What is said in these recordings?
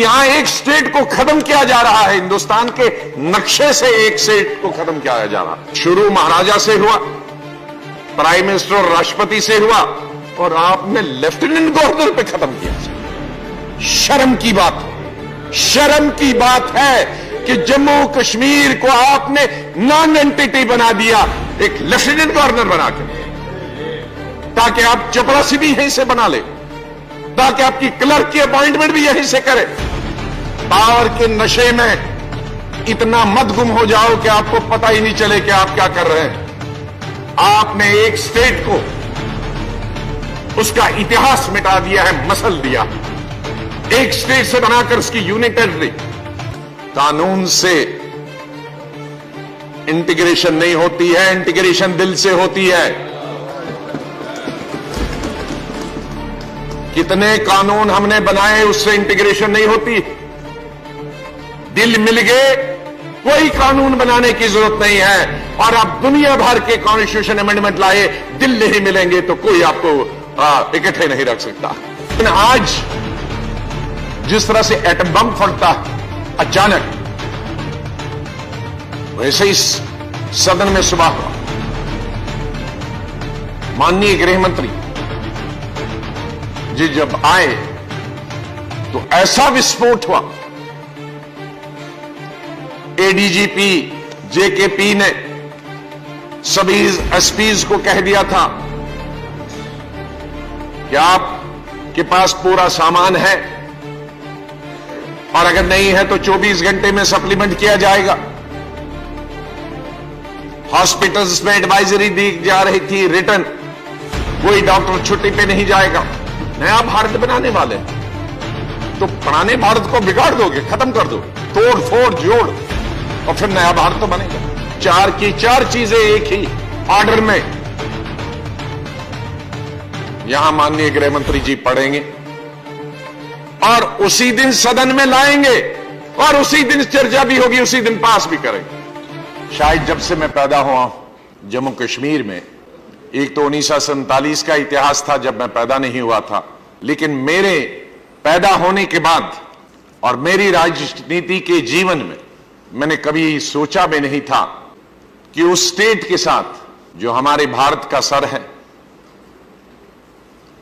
یہاں ایک سٹیٹ کو ختم کیا جا رہا ہے، ہندوستان کے نقشے سے ایک سٹیٹ کو ختم کیا جا رہا ہے۔ شروع مہاراجہ سے ہوا، پرائم منسٹر اور راشٹرپتی سے ہوا، اور آپ نے لیفٹیننٹ گورنر پہ ختم کیا۔ شرم کی بات ہے، شرم کی بات ہے کہ جموں کشمیر کو آپ نے نان اینٹیٹی بنا دیا، ایک لیفٹیننٹ گورنر بنا کے، تاکہ آپ چپراسی بھی یہیں سے بنا لے، تاکہ آپ کی کلرک کی اپوائنٹمنٹ بھی یہیں سے کرے۔ پاور کے نشے میں اتنا مت گم ہو جاؤ کہ آپ کو پتہ ہی نہیں چلے کہ آپ کیا کر رہے ہیں۔ آپ نے ایک سٹیٹ کو اس کا اتہاس مٹا دیا ہے، مسل دیا، ایک سٹیٹ سے بنا کر اس کی یونین ٹیریٹری۔ قانون سے انٹیگریشن نہیں ہوتی ہے، انٹیگریشن دل سے ہوتی ہے۔ کتنے قانون ہم نے بنائے، اس سے انٹیگریشن نہیں ہوتی۔ دل مل گئے، کوئی قانون بنانے کی ضرورت نہیں ہے۔ اور آپ دنیا بھر کے کانسٹیٹیوشن امینڈمنٹ لائے، دل نہیں ملیں گے تو کوئی آپ کو اکٹھے نہیں رکھ سکتا۔ لیکن آج جس طرح سے ایٹم بم پھٹتا اچانک، ویسے ہی صدن میں صبح ہوا، ماننی گرہ منتری جی جب آئے تو ایسا وسفوٹ ہوا، اے ڈی جی پی جے کے پی نے سبھی ایس پیز کو کہہ دیا تھا کہ آپ کے پاس پورا سامان ہے، اور اگر نہیں ہے تو 24 گھنٹے میں سپلیمنٹ کیا جائے گا۔ ہاسپٹلز میں ایڈوائزری دی جا رہی تھی ریٹن، کوئی ڈاکٹر چھٹی پہ نہیں جائے گا۔ نیا بھارت بنانے والے تو پرانے بھارت کو بگاڑ دو گے، ختم کر دو، توڑ پھوڑ جوڑ، اور پھر نیا بھارت تو بنے گا۔ چار کی چار چیزیں ایک ہی آرڈر میں یہاں ماننی گرہ منتری جی پڑھیں گے، اور اسی دن صدن میں لائیں گے، اور اسی دن چرچا بھی ہوگی، اسی دن پاس بھی کریں گے۔ شاید جب سے میں پیدا ہوا جموں کشمیر میں، ایک تو 1947 کا اتہاس تھا جب میں پیدا نہیں ہوا تھا، لیکن میرے پیدا ہونے کے بعد اور میری راجنیتی کے جیون میں نے کبھی سوچا بھی نہیں تھا کہ اس سٹیٹ کے ساتھ جو ہمارے بھارت کا سر ہے،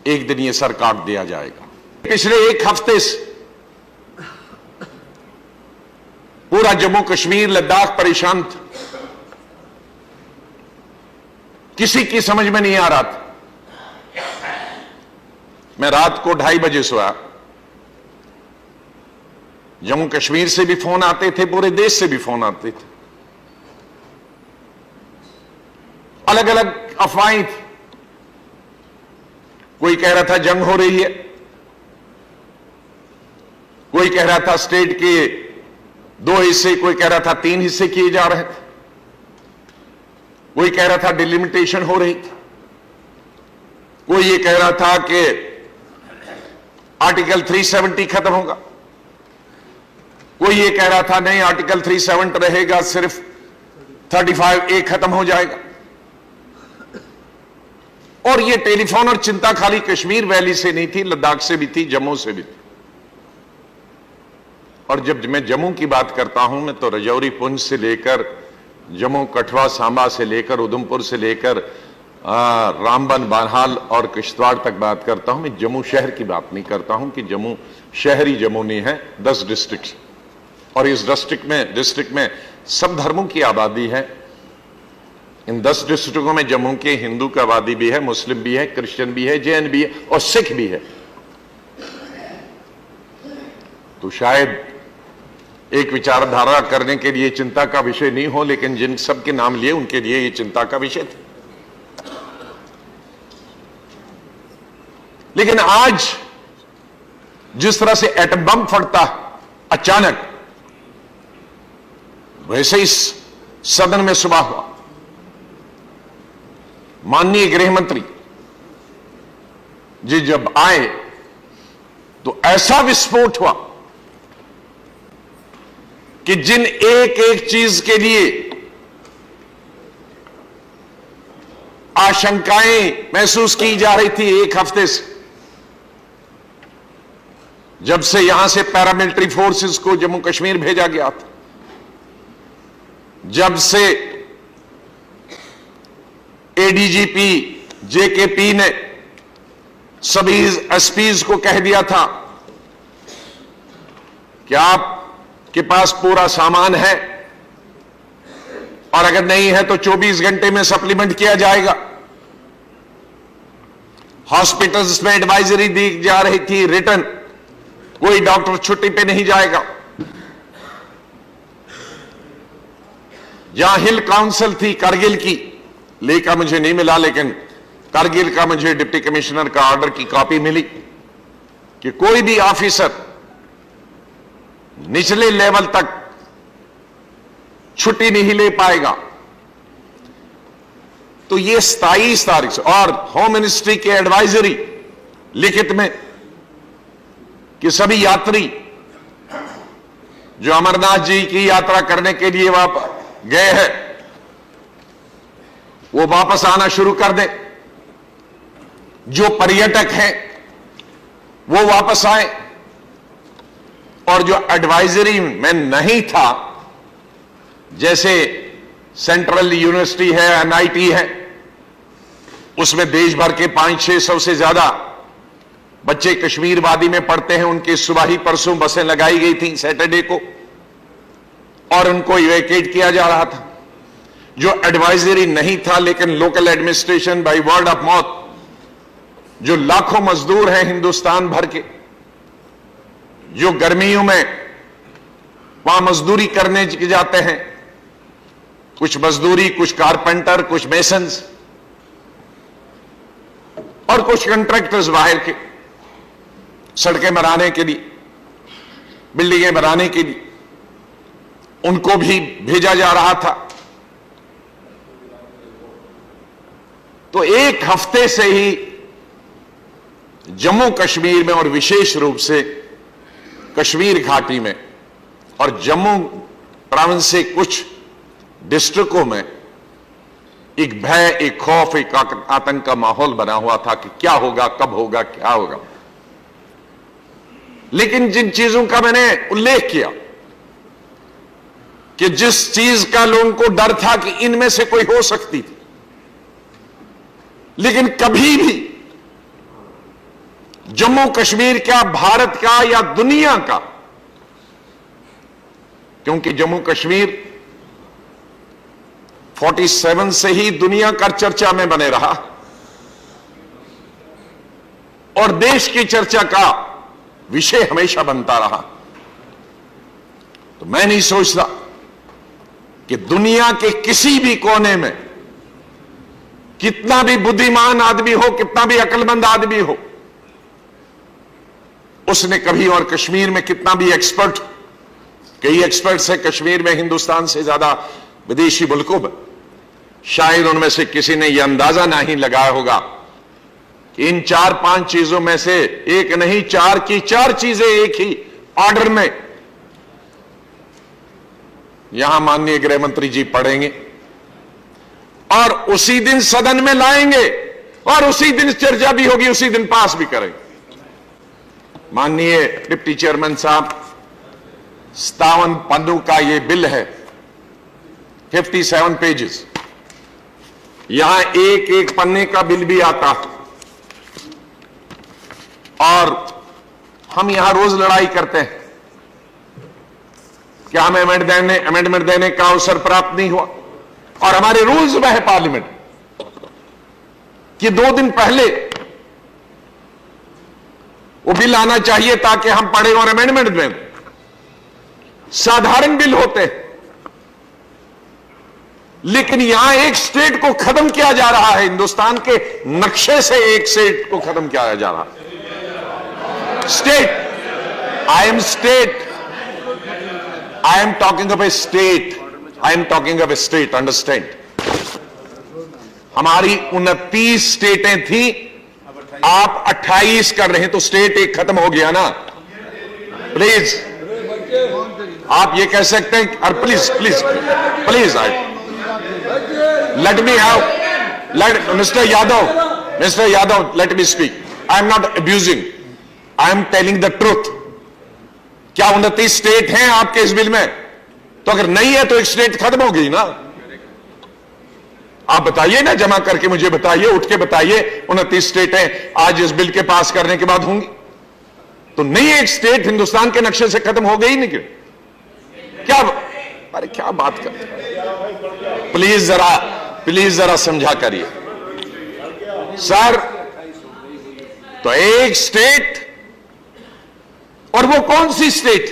ایک دن یہ سر کاٹ دیا جائے گا۔ پچھلے ایک ہفتے سے پورا جموں کشمیر لداخ پریشان تھا، کسی کی سمجھ میں نہیں آ رہا تھا۔ میں رات کو 2:30 بجے سویا، جموں کشمیر سے بھی فون آتے تھے، پورے دیش سے بھی فون آتے تھے، الگ الگ افواہیں تھی۔ کوئی کہہ رہا تھا جنگ ہو رہی ہے، کوئی کہہ رہا تھا سٹیٹ کے 2 حصے، کوئی کہہ رہا تھا 3 حصے کیے جا رہے تھے، کوئی کہہ رہا تھا ڈیلیمیٹیشن ہو رہی تھی، کوئی یہ کہہ رہا تھا کہ آرٹیکل 370 ختم ہوگا، کوئی یہ کہہ رہا تھا نہیں آرٹیکل 370 رہے گا، صرف 35A ختم ہو جائے گا۔ اور یہ ٹیلی فون اور چنتا خالی کشمیر ویلی سے نہیں تھی، لداخ سے بھی تھی، جموں سے بھی تھی۔ اور جب میں جموں کی بات کرتا ہوں، میں تو رجوری پنچ سے لے کر جموں کٹھوا سامبا سے لے کر ادھم پور سے لے کر رامبن بانہال اور کشتواڑ تک بات کرتا ہوں۔ میں جموں شہر کی بات نہیں کرتا ہوں کہ جموں شہری جموں نہیں ہے، 10 ڈسٹرکٹ، اور اس ڈسٹرکٹ میں سب دھرموں کی آبادی ہے۔ ان 10 ڈسٹرکٹوں میں جموں کے ہندو کا آبادی بھی ہے، مسلم بھی ہے، کرسچن بھی ہے، جین بھی ہے، اور سکھ بھی ہے۔ تو شاید ایک وچار دھارا کرنے کے لیے چنتا کا وشے نہیں ہو، لیکن جن سب کے نام لیے ان کے لیے یہ چنتا کا وشے تھا۔ لیکن آج جس طرح سے ایٹم بم پھٹتا اچانک، ویسے ہی صدن میں صبح ہوا، ماننی گرہ منتری جی جب آئے تو ایسا وسفوٹ ہوا کہ جن ایک ایک چیز کے لیے آشنکائیں محسوس کی جا رہی تھی ایک ہفتے سے، जब से यहां से पैरामिलिट्री फोर्सेस को जम्मू कश्मीर भेजा गया था, जब से एडीजीपी जेकेपी ने सभी एसपीज को कह दिया था कि आपके पास पूरा सामान है और अगर नहीं है तो 24 घंटे में सप्लीमेंट किया जाएगा। हॉस्पिटल्स में एडवाइजरी दी जा रही थी रिटर्न, कोई डॉक्टर छुट्टी पे नहीं जाएगा। जहां हिल काउंसिल थी कारगिल की, लेखा मुझे नहीं मिला, लेकिन कारगिल का मुझे डिप्टी कमिश्नर का ऑर्डर की कॉपी मिली कि कोई भी ऑफिसर निचले लेवल तक छुट्टी नहीं ले पाएगा। तो ये 27 तारीख से, और होम मिनिस्ट्री के एडवाइजरी लिखित में कि सभी यात्री जो अमरनाथ जी की यात्रा करने के लिए गए हैं वो वापस आना शुरू कर दें। जो पर्यटक हैं वो वापस आए, और जो एडवाइजरी में नहीं था, जैसे सेंट्रल यूनिवर्सिटी है, एनआईटी है, उसमें देश भर के 500-600 से ज्यादा बच्चे कश्मीर वादी में पढ़ते हैं। उनके सुबह ही परसों बसें लगाई गई थी सैटरडे को, और उनको इवैक्यूएट किया जा रहा था। जो एडवाइजरी नहीं था, लेकिन local administration by word of mouth, जो लाखों मजदूर हैं हिंदुस्तान भर के, जो गर्मियों में वहां मजदूरी करने जाते हैं, कुछ मजदूरी, कुछ कारपेंटर, कुछ मेसन्स और कुछ कंट्रैक्टर्स बाहर के, सड़कें बनाने के लिए, बिल्डिंगें बनाने के लिए, उनको भी भेजा जा रहा था। तो एक हफ्ते से ही जम्मू कश्मीर में, और विशेष रूप से कश्मीर घाटी में और जम्मू प्रोविंस से कुछ डिस्ट्रिक्टों में एक भय, एक खौफ, एक आतंक का माहौल बना हुआ था कि क्या होगा, कब होगा, क्या होगा। लेकिन जिन चीजों का मैंने उल्लेख किया कि जिस चीज का लोगों को डर था कि इनमें से कोई हो सकती थी, लेकिन कभी भी जम्मू कश्मीर क्या, भारत का या दुनिया का, क्योंकि जम्मू कश्मीर 47 से ही दुनिया का चर्चा में बने रहा और देश की चर्चा का विषय हमेशा बनता रहा। तो मैं नहीं सोचता कि दुनिया के किसी भी कोने में कितना भी बुद्धिमान आदमी हो, कितना भी अक्लमंद आदमी हो, उसने कभी, और कश्मीर में कितना भी एक्सपर्ट, कई एक्सपर्ट्स हैं कश्मीर में हिंदुस्तान से ज्यादा विदेशी मुल्कों में, शायद उनमें से किसी ने यह अंदाजा नहीं लगाया होगा कि इन 4-5 चीजों में से एक नहीं, 4 की 4 चीजें एक ही ऑर्डर में यहां माननीय गृह मंत्री जी पढ़ेंगे और उसी दिन सदन में लाएंगे और उसी दिन चर्चा भी होगी, उसी दिन पास भी करेंगे। माननीय डिप्टी चेयरमैन साहब, 57 पन्नों का यह बिल है, 57 पेजेस। यहां एक एक पन्ने का बिल भी आता है और हम यहां रोज लड़ाई करते हैं कि हमें अमेंडमेंट देने का अवसर प्राप्त नहीं हुआ, और हमारे रूल्स में है पार्लियामेंट कि 2 दिन पहले वो बिल आना चाहिए ताकि हम पढ़ें और अमेंडमेंट दें। साधारण बिल होते हैं, लेकिन यहां एक स्टेट को खत्म किया जा रहा है, हिंदुस्तान के नक्शे से एक स्टेट को खत्म किया जा रहा है। State, I am talking of A state, I am talking of A state, understand. हमारी 29 स्टेटें थी, आप 28 कर रहे हैं, तो स्टेट एक खत्म हो गया ना। प्लीज आप ये कह सकते हैं, और please please please let me have, Mr. Yadav, let me speak. I am not abusing. I am telling the truth. क्या 29 स्टेट हैं आपके इस बिल में? तो अगर नहीं है तो एक स्टेट खत्म हो गई ना। आप बताइए ना, जमा करके मुझे बताइए, उठ के बताइए 29 स्टेटें आज इस बिल के पास करने के बाद होंगी। तो नहीं एक स्टेट हिंदुस्तान के नक्शे से खत्म हो गई नहीं क्यों? क्या, अरे क्या बात करते, प्लीज जरा समझा करिए सर। तो एक स्टेट, और वो कौन सी स्टेट?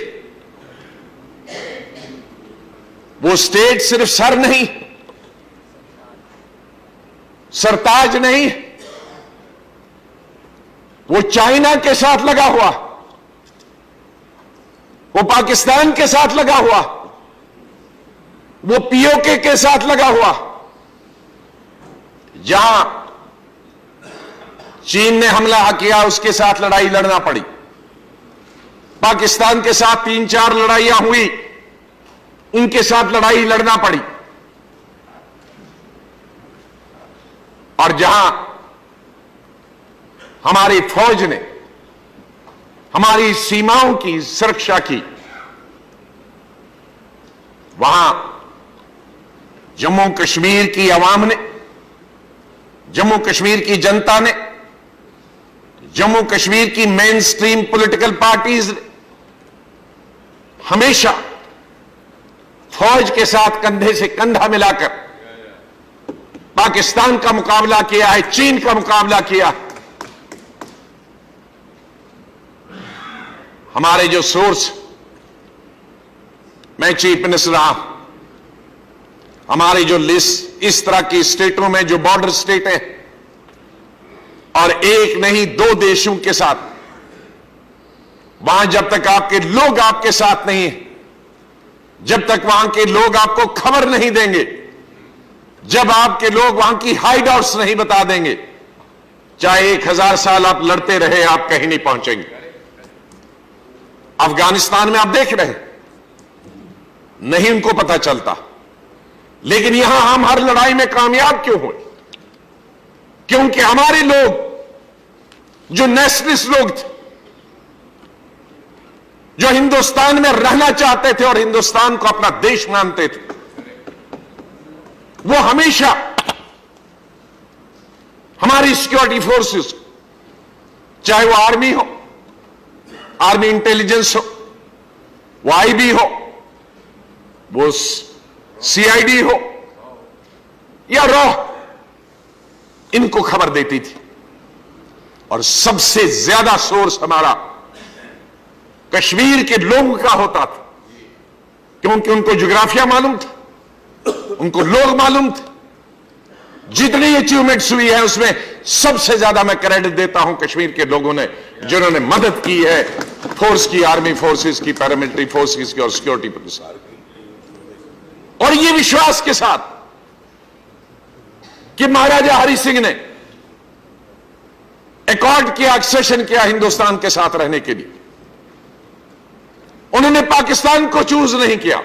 वो स्टेट सिर्फ सर नहीं, सरताज नहीं, वो चाइना के साथ लगा हुआ, वो पाकिस्तान के साथ लगा हुआ, वो पीओके के साथ लगा हुआ। जहां चीन ने हमला किया उसके साथ लड़ाई लड़ना पड़ी, पाकिस्तान के साथ 3-4 लड़ाइयां हुई, उनके साथ लड़ाई लड़ना पड़ी। और जहां हमारी फौज ने हमारी सीमाओं की सुरक्षा की, वहां जम्मू कश्मीर की आवाम ने, जम्मू कश्मीर की जनता ने, जम्मू कश्मीर की मेन स्ट्रीम पॉलिटिकल पार्टीज ने हमेशा फौज के साथ कंधे से कंधा मिलाकर पाकिस्तान का मुकाबला किया है, चीन का मुकाबला किया। हमारे जो सोर्स, मैं चीफ मिनिस्टर रहा, हमारी जो लिस्ट इस तरह की स्टेटों में जो बॉर्डर स्टेट है, और एक नहीं 2 देशों के साथ, वहां जब तक आपके लोग आपके साथ नहीं है, जब तक वहां के लोग आपको खबर नहीं देंगे, जब आपके लोग वहां की हाइडआउट्स नहीं बता देंगे, चाहे 1000 साल आप लड़ते रहे, आप कहीं नहीं पहुंचेंगे। अफगानिस्तान में आप देख रहे हैं, नहीं उनको पता चलता, लेकिन यहां हम हर लड़ाई में कामयाब क्यों हुए? क्योंकि हमारे लोग जो नेशनलिस्ट लोग थे, जो हिंदुस्तान में रहना चाहते थे और हिंदुस्तान को अपना देश मानते थे, वो हमेशा हमारी सिक्योरिटी फोर्सेस, चाहे वो आर्मी हो, आर्मी इंटेलिजेंस हो, वो आईबी हो, वो सीआईडी हो या रॉ, इनको खबर देती थी। और सबसे ज्यादा सोर्स हमारा कश्मीर के लोगों का होता था, क्योंकि उनको ज्योग्राफिया मालूम था, उनको लोग मालूम थे। जितनी अचीवमेंट्स हुई है उसमें सबसे ज्यादा मैं क्रेडिट देता हूं कश्मीर के लोगों ने, जिन्होंने मदद की है फोर्स की, आर्मी फोर्सेस की, पैरामिलिट्री फोर्सेस की और सिक्योरिटी पुलिस। और ये विश्वास के साथ कि महाराजा हरि सिंह ने एकॉर्ड किया, एक्सेशन किया हिंदुस्तान के साथ रहने के लिए। उन्होंने पाकिस्तान को चूज नहीं किया,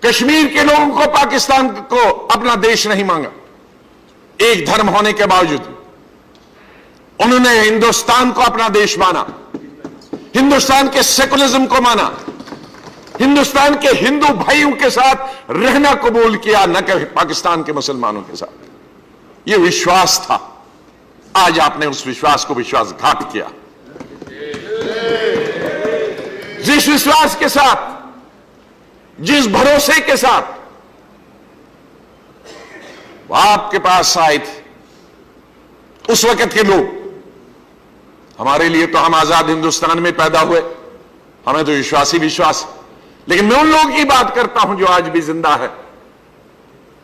कश्मीर के लोगों को पाकिस्तान को अपना देश नहीं मांगा। एक धर्म होने के बावजूद उन्होंने हिंदुस्तान को अपना देश माना, हिंदुस्तान के सेकुलरिज्म को माना, हिंदुस्तान के हिंदू भाइयों के साथ रहना कबूल किया, न कि पाकिस्तान के मुसलमानों के साथ। यह विश्वास था। आज आपने उस विश्वास को विश्वासघात किया। जिस विश्वास के साथ, जिस भरोसे के साथ वो आपके पास आए थे उस वक्त के लोग, हमारे लिए तो हम आजाद हिंदुस्तान में पैदा हुए, हमें तो विश्वास ही विश्वास। लेकिन मैं उन लोगों की बात करता हूं जो आज भी जिंदा है।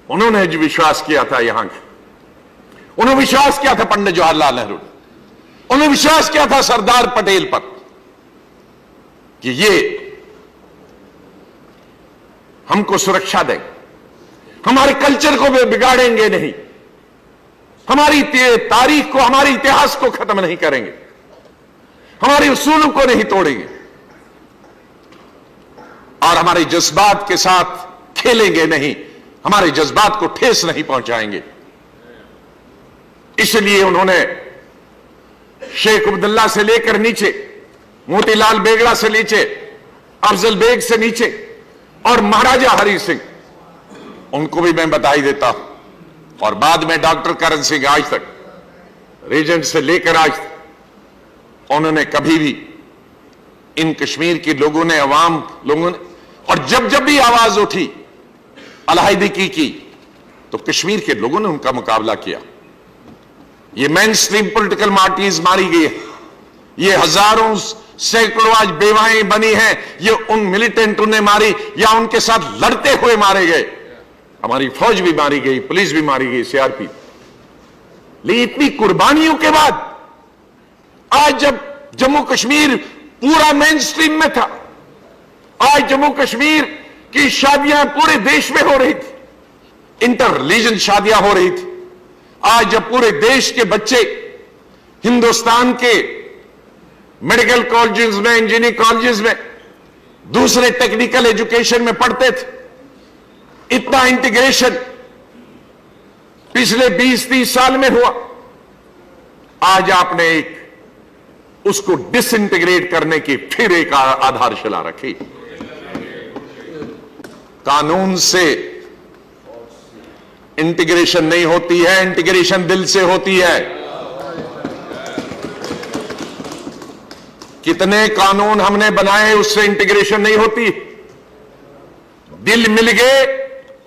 उन्होंने जो विश्वास किया था यहां के, उन्होंने विश्वास किया था पंडित जवाहरलाल नेहरू, उन्होंने विश्वास किया था सरदार पटेल पर कि ये हमको सुरक्षा देंगे, हमारे कल्चर को वे बिगाड़ेंगे नहीं, हमारी तारीख को, हमारे इतिहास को खत्म नहीं करेंगे, हमारे उसूलों को नहीं तोड़ेंगे और हमारे जज्बात के साथ खेलेंगे नहीं, हमारे जज्बात को ठेस नहीं पहुंचाएंगे। इसलिए उन्होंने शेख अब्दुल्ला से लेकर नीचे موتی لال بیگڑا سے نیچے، افضل بیگ سے نیچے، اور مہاراجہ ہری سنگھ، ان کو بھی میں بدھائی دیتا ہوں، اور بعد میں ڈاکٹر کرن سنگھ، آج تک ریجنٹ سے لے کر آج تک انہوں نے کبھی بھی ان کشمیر کے لوگوں نے، عوام لوگوں نے، اور جب جب بھی آواز اٹھی علیحدگی کی تو کشمیر کے لوگوں نے ان کا مقابلہ کیا۔ یہ مین سٹریم پولیٹیکل پارٹیز ماری گئی ہے، یہ ہزاروں سینکڑوں آج بیوائیں بنی ہیں، یہ ان ملیٹنٹوں نے ماری یا ان کے ساتھ لڑتے ہوئے مارے گئے۔ ہماری فوج بھی ماری گئی، پولیس بھی ماری گئی، سی آر پی۔ لیکن اتنی قربانیوں کے بعد آج جب جموں کشمیر پورا مین سٹریم میں تھا، آج جموں کشمیر کی شادیاں پورے دیش میں ہو رہی تھی، انٹر ریلیجن شادیاں ہو رہی تھی، آج جب پورے دیش کے بچے ہندوستان کے میڈیکل کالجز میں، انجینئرنگ کالجز میں، دوسرے ٹیکنیکل ایجوکیشن میں پڑھتے تھے، اتنا انٹیگریشن پچھلے 20-30 سال میں ہوا، آج آپ نے اس کو ڈس انٹیگریٹ کرنے کی پھر ایک آدھارشلا رکھی۔ قانون سے انٹیگریشن نہیں ہوتی ہے، انٹیگریشن دل سے ہوتی ہے۔ کتنے قانون ہم نے بنائے، اس سے انٹیگریشن نہیں ہوتی۔ دل مل گئے،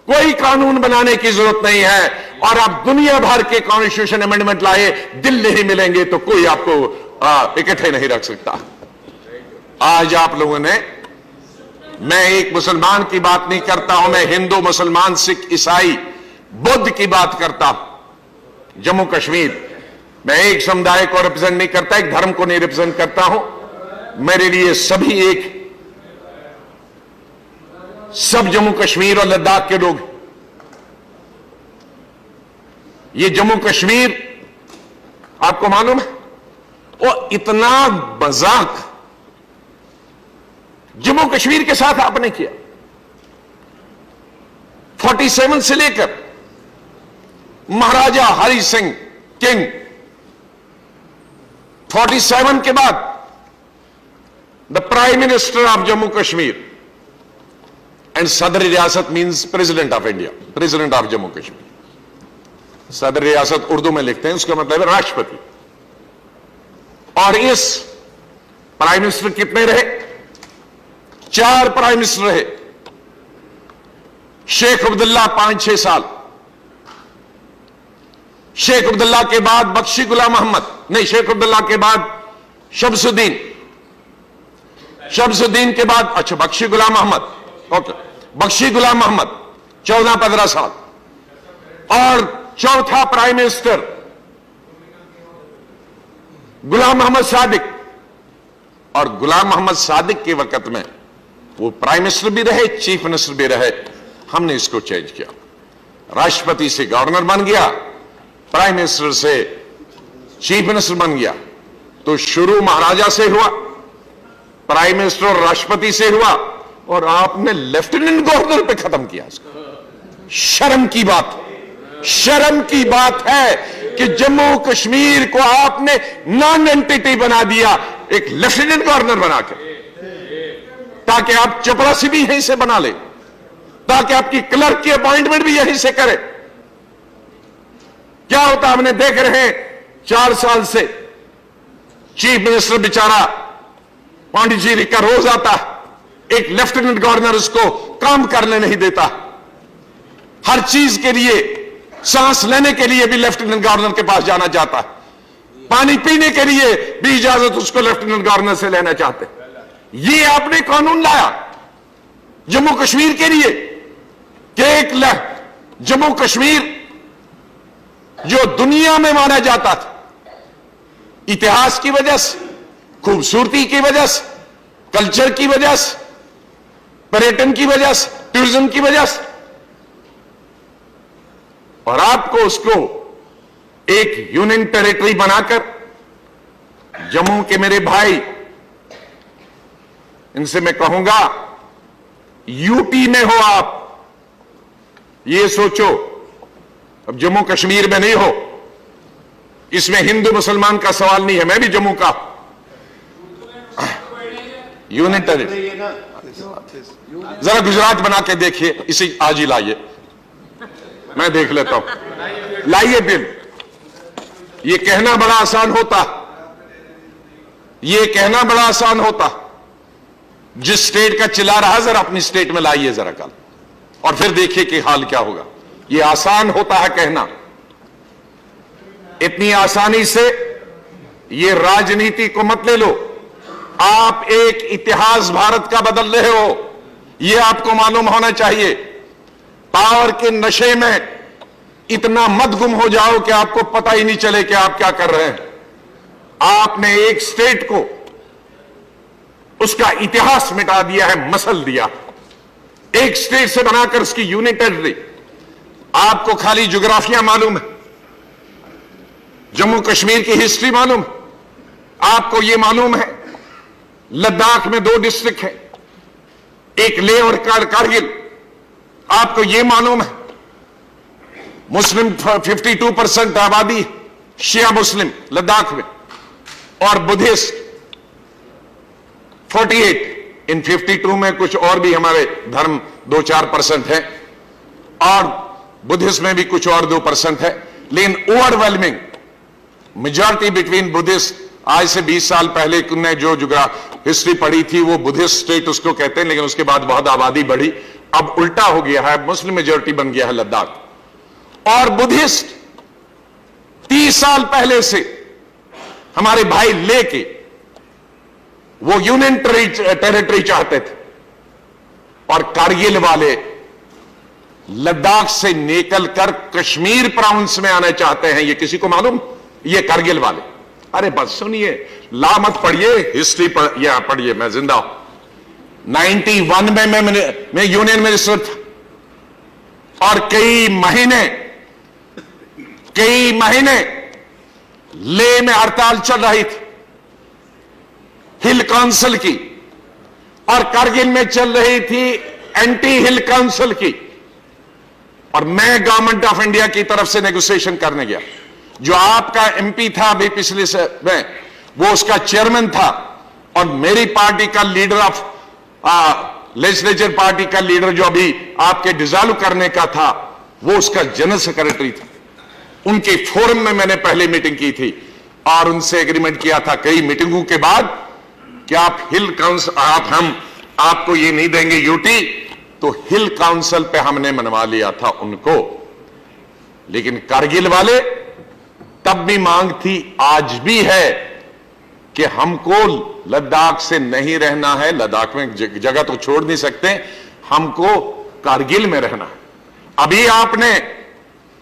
کوئی قانون بنانے کی ضرورت نہیں ہے، اور آپ دنیا بھر کے کانسٹیٹیوشن امینڈمنٹ لائے، دل نہیں ملیں گے تو کوئی آپ کو اکٹھے نہیں رکھ سکتا۔ آج آپ لوگوں نے، میں ایک مسلمان کی بات نہیں کرتا ہوں، میں ہندو، مسلمان، سکھ، عیسائی، بدھ کی بات کرتا ہوں۔ جموں کشمیر میں ایک سمدائے کو ریپرزینٹ نہیں کرتا، ایک دھرم کو نہیں ریپرزینٹ کرتا ہوں، میرے لیے سبھی ایک، سب جموں کشمیر اور لداخ کے لوگ۔ یہ جموں کشمیر آپ کو معلوم ہے، وہ اتنا مذاق جموں کشمیر کے ساتھ آپ نے کیا۔ 47 سے لے کر مہاراجہ ہری سنگھ کنگ، 47 کے بعد the prime minister of Jammu Kashmir, and صدر ریاست means president of India, president of Jammu Kashmir. صدر ریاست اردو میں لکھتے ہیں، اس کا مطلب ہے راشٹرپتی۔ اور اس پرائم منسٹر کتنے رہے؟ 4 پرائم منسٹر رہے۔ شیخ عبداللہ 5-6 سال، شیخ عبداللہ کے بعد بخشی غلام محمد، نہیں، شیخ عبداللہ کے بعد شمس الدین، شمس الدین کے بعد، اچھا، بخشی غلام محمد، اوکے، بخشی غلام محمد 14-15 سال، اور چوتھا پرائم منسٹر غلام محمد صادق، اور غلام محمد صادق کے وقت میں وہ پرائم منسٹر بھی رہے، چیف منسٹر بھی رہے۔ ہم نے اس کو چینج کیا، راشٹرپتی سے گورنر بن گیا، پرائم منسٹر سے چیف منسٹر بن گیا۔ تو شروع مہاراجہ سے ہوا، پرائم منسٹر اور راشٹرپتی سے ہوا، اور آپ نے لیفٹیننٹ گورنر پہ ختم کیا اس کو۔ شرم کی بات، شرم کی بات ہے کہ جموں کشمیر کو آپ نے نان اینٹیٹی بنا دیا، ایک لیفٹیننٹ گورنر بنا کے، تاکہ آپ چپراسی بھی یہیں سے بنا لیں، تاکہ آپ کی کلرک کی اپوائنٹمنٹ بھی یہیں سے کرے۔ کیا ہوتا ہم نے دیکھ رہے ہیں، 4 سال سے چیف منسٹر بیچارہ پانڈیچیری کا روز آتا، ایک لیفٹیننٹ گورنر اس کو کام کرنے نہیں دیتا، ہر چیز کے لیے، سانس لینے کے لیے بھی لیفٹیننٹ گورنر کے پاس جانا چاہتا ہے، پانی پینے کے لیے بھی اجازت اس کو لیفٹیننٹ گورنر سے لینا چاہتے۔ یہ آپ نے قانون لایا جموں کشمیر کے لیے کہ ایک جموں کشمیر جو دنیا میں مانا جاتا تھا، اتہاس کی وجہ سے، خوبصورتی کی وجہ سے، کلچر کی وجہ سے، پریٹن کی وجہ سے، ٹورزم کی وجہ سے، اور آپ کو اس کو ایک یونین ٹیریٹری بنا کر، جموں کے میرے بھائی، ان سے میں کہوں گا، یو پی میں ہو آپ، یہ سوچو، اب جموں کشمیر میں نہیں ہو، اس میں ہندو مسلمان کا سوال نہیں ہے، میں بھی جموں کا، यूनिटरी। जरा गुजरात बना के देखिए, इसी आज ही लाइए, मैं देख लेता हूं, लाइए बिल। ये कहना बड़ा आसान होता, ये कहना बड़ा आसान होता। जिस स्टेट का चिल्ला रहा, जरा अपनी स्टेट में लाइए जरा कल, और फिर देखिए कि हाल क्या होगा। ये आसान होता है कहना, इतनी आसानी से ये राजनीति को मत ले लो। आप एक इतिहास भारत का बदल रहे हो, यह आपको मालूम होना चाहिए। पावर के नशे में इतना मत गुम हो जाओ कि आपको पता ही नहीं चले कि आप क्या कर रहे हैं। आपने एक स्टेट को उसका इतिहास मिटा दिया है, मसल दिया, एक स्टेट से बनाकर उसकी यूनिट टेरिटरी। आपको खाली ज्योग्राफिया मालूम है, जम्मू कश्मीर की हिस्ट्री मालूम है, आपको यह मालूम है लद्दाख में 2 डिस्ट्रिक्ट है, एक लेह और कारगिल। आपको यह मालूम है मुस्लिम 52% आबादी शिया मुस्लिम लद्दाख में, और बुद्धिस्ट 48। इन 52 में कुछ और भी हमारे धर्म 2-4% है, और बुद्धिस्ट में भी कुछ और 2% है, लेकिन ओवरवेलमिंग मेजॉरिटी बिटवीन बुद्धिस्ट। आज से 20 साल पहले ने जो हिस्ट्री पढ़ी थी वो बुद्धिस्ट स्टेट उसको कहते हैं, लेकिन उसके बाद बहुत आबादी बढ़ी, अब उल्टा हो गया है, मुस्लिम मेजॉरिटी बन गया है लद्दाख। और बुद्धिस्ट 30 साल पहले से हमारे भाई लेके वो यूनियन टेरिटरी चाहते थे, और कारगिल वाले लद्दाख से निकलकर कश्मीर प्रोविंस में आना चाहते हैं। ये किसी को मालूम? ये कारगिल वाले। अरे बस सुनिए, ला मत पढ़िए, हिस्ट्री पढ़िए, मैं जिंदा हूं। 91 में मैं यूनियन मिनिस्टर था, और कई महीने लेह में हड़ताल चल रही थी हिल काउंसिल की, और कारगिल में चल रही थी एंटी हिल काउंसिल की। और मैं गवर्नमेंट ऑफ इंडिया की तरफ से नेगोशिएशन करने गया। जो आपका एमपी था अभी पिछले में, वो उसका चेयरमैन था, और मेरी पार्टी का लीडर ऑफ लेजिस्लेचर पार्टी का लीडर जो अभी आपके डिसॉल्व करने का था, वो उसका जनरल सेक्रेटरी था। उनके फोरम में मैंने पहले मीटिंग की थी, और उनसे एग्रीमेंट किया था कई मीटिंगों के बाद कि आप हिल काउंसिल, हम आपको ये नहीं देंगे यूटी। तो हिल काउंसिल पे हमने मनवा लिया था उनको। लेकिन कारगिल वाले, तब भी मांग थी, आज भी है, कि हमको लद्दाख से नहीं रहना है, लद्दाख में जगह तो छोड़ नहीं सकते, हमको कारगिल में रहना है। अभी आपने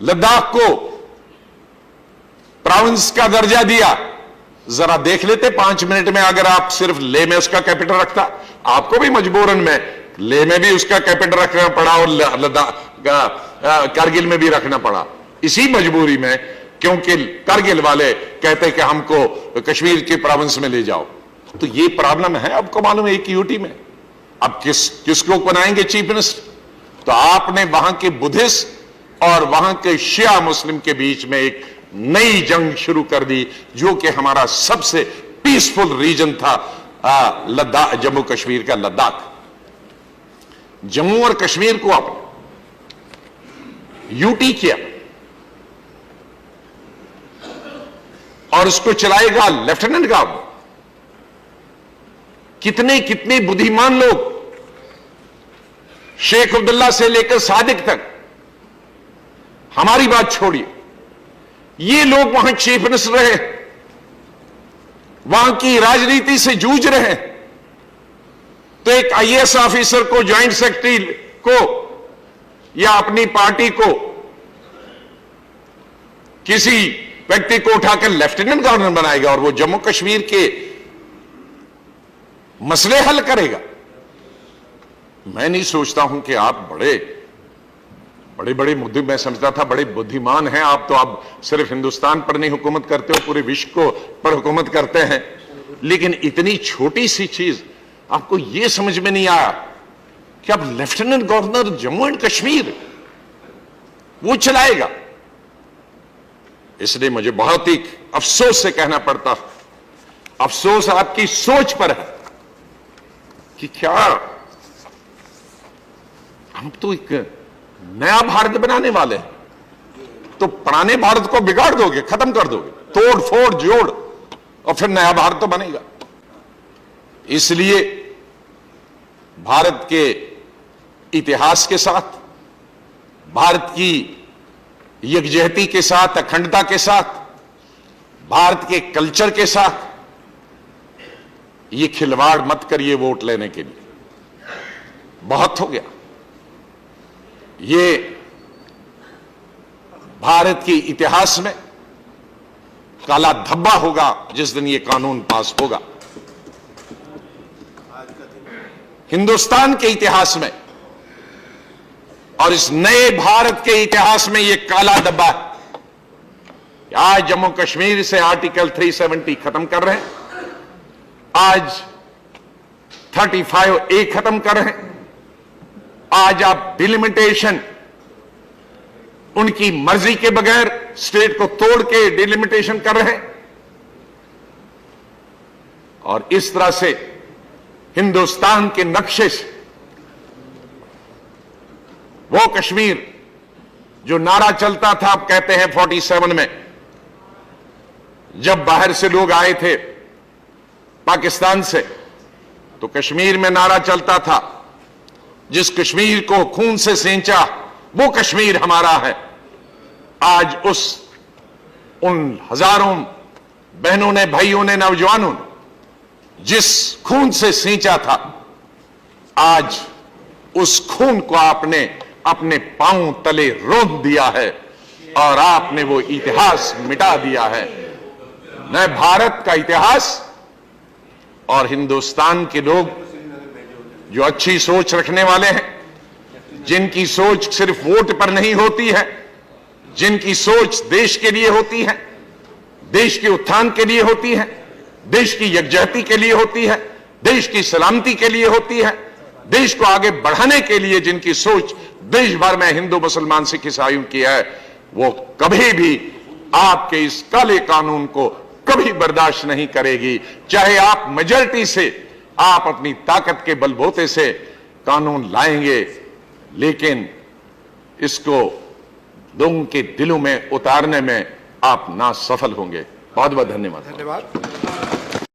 लद्दाख को प्रोविंस का दर्जा दिया, जरा देख लेते 5 मिनट में, अगर आप सिर्फ लेह में उसका कैपिटल रखता। आपको भी मजबूरन में लेह में भी उसका कैपिटल रखना पड़ा, और लद्दाख कारगिल में भी रखना पड़ा, इसी मजबूरी में, क्योंकि कारगिल वाले कहते कि हमको कश्मीर के प्रोविंस में ले जाओ। तो ये प्रॉब्लम है, आपको मालूम है, एक यूटी में। अब किसको बनाएंगे चीफ मिनिस्टर? तो आपने वहां के बुद्धिस्ट और वहां के शिया मुस्लिम के बीच में एक नई जंग शुरू कर दी, जो कि हमारा सबसे पीसफुल रीजन था, लद्दाख, जम्मू कश्मीर का लद्दाख। जम्मू और कश्मीर को आपने यूटी किया, और उसको चलाएगा लेफ्टिनेंट गवर्नर। कितने कितने बुद्धिमान लोग, शेख अब्दुल्ला से लेकर सादिक तक, हमारी बात छोड़िए, ये लोग वहां चीफ मिनिस्टर रहे, वहां की राजनीति से जूझ रहे हैं। तो एक आईएएस ऑफिसर को, ज्वाइंट सेक्रेटरी को, या अपनी पार्टी को, किसी व्यक्ति को उठाकर लेफ्टिनेंट गवर्नर बनाएगा, और वो जम्मू कश्मीर के मसले हल करेगा। मैं नहीं सोचता हूं कि आप बड़े बड़े मुद्दे, मैं समझता था बड़े बुद्धिमान हैं आप, तो आप सिर्फ हिंदुस्तान पर नहीं हुकूमत करते हो, पूरे विश्व को पर हुकूमत करते हैं। लेकिन इतनी छोटी सी चीज आपको यह समझ में नहीं आया कि अब lieutenant governor Jammu and Kashmir वो चलाएगा। इसलिए मुझे बहुत ही अफसोस से कहना पड़ता, अफसोस आपकी सोच पर है کہ کیا ہم تو ایک نیا بھارت بنانے والے ہیں، تو پرانے بھارت کو بگاڑ دو گے، ختم کر دو گے، توڑ پھوڑ جوڑ، اور پھر نیا بھارت تو بنے گا۔ اس لیے بھارت کے اتہاس کے ساتھ، بھارت کی یکجہتی کے ساتھ، اکھنڈتا کے ساتھ، بھارت کے کلچر کے ساتھ یہ کھلواڑ مت کریے ووٹ لینے کے لیے، بہت ہو گیا۔ یہ بھارت کی اتہاس میں کالا دھبا ہوگا جس دن یہ قانون پاس ہوگا۔ ہندوستان کے اتہاس میں اور اس نئے بھارت کے اتہاس میں یہ کالا دھبا ہے۔ آج جموں کشمیر سے آرٹیکل 370 ختم کر رہے ہیں، آج 35A ختم کر رہے ہیں، آج آپ ڈیلیمیٹیشن ان کی مرضی کے بغیر اسٹیٹ کو توڑ کے ڈیلیمیٹیشن کر رہے ہیں، اور اس طرح سے ہندوستان کے نقشے سے وہ کشمیر جو نعرہ چلتا تھا، اب کہتے ہیں 47 میں جب باہر سے لوگ آئے تھے پاکستان سے، تو کشمیر میں نعرہ چلتا تھا جس کشمیر کو خون سے سینچا وہ کشمیر ہمارا ہے۔ آج ان ہزاروں بہنوں نے، بھائیوں نے، نوجوانوں نے جس خون سے سینچا تھا، آج اس خون کو آپ نے اپنے پاؤں تلے روند دیا ہے اور آپ نے وہ اتہاس مٹا دیا ہے۔ نئے بھارت کا اتہاس اور ہندوستان کے لوگ جو اچھی سوچ رکھنے والے ہیں، جن کی سوچ صرف ووٹ پر نہیں ہوتی ہے، جن کی سوچ دیش کے لیے ہوتی ہے، دیش کے اتھان کے لیے ہوتی ہے، دیش کی یکجہتی کے لیے ہوتی ہے، دیش کی سلامتی کے لیے ہوتی ہے، دیش کو آگے بڑھانے کے لیے جن کی سوچ دیش بھر میں ہندو، مسلمان، سکھ، عیسائیوں کی ہے، وہ کبھی بھی آپ کے اس کالے قانون کو کبھی برداشت نہیں کرے گی۔ چاہے آپ میجورٹی سے، آپ اپنی طاقت کے بل بوتے سے قانون لائیں گے، لیکن اس کو لوگوں کے دلوں میں اتارنے میں آپ ناسفل ہوں گے۔ بہت بہت دھنیواد۔